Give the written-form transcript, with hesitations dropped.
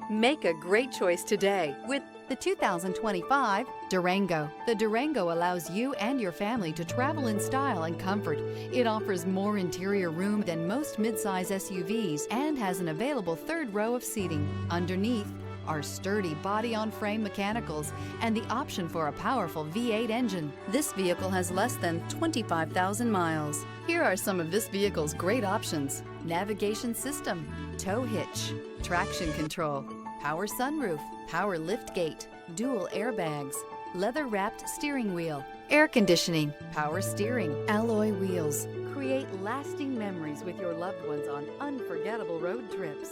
Make a great choice today with the 2025 Durango. The Durango allows you and your family to travel in style and comfort. It offers more interior room than most midsize SUVs and has an available third row of seating. Underneath are sturdy body-on-frame mechanicals and the option for a powerful V8 engine. This vehicle has less than 25,000 miles. Here are some of this vehicle's great options: navigation system, tow hitch, traction control, power sunroof, power liftgate, dual airbags, leather-wrapped steering wheel, air conditioning, power steering, alloy wheels. Create lasting memories with your loved ones on unforgettable road trips.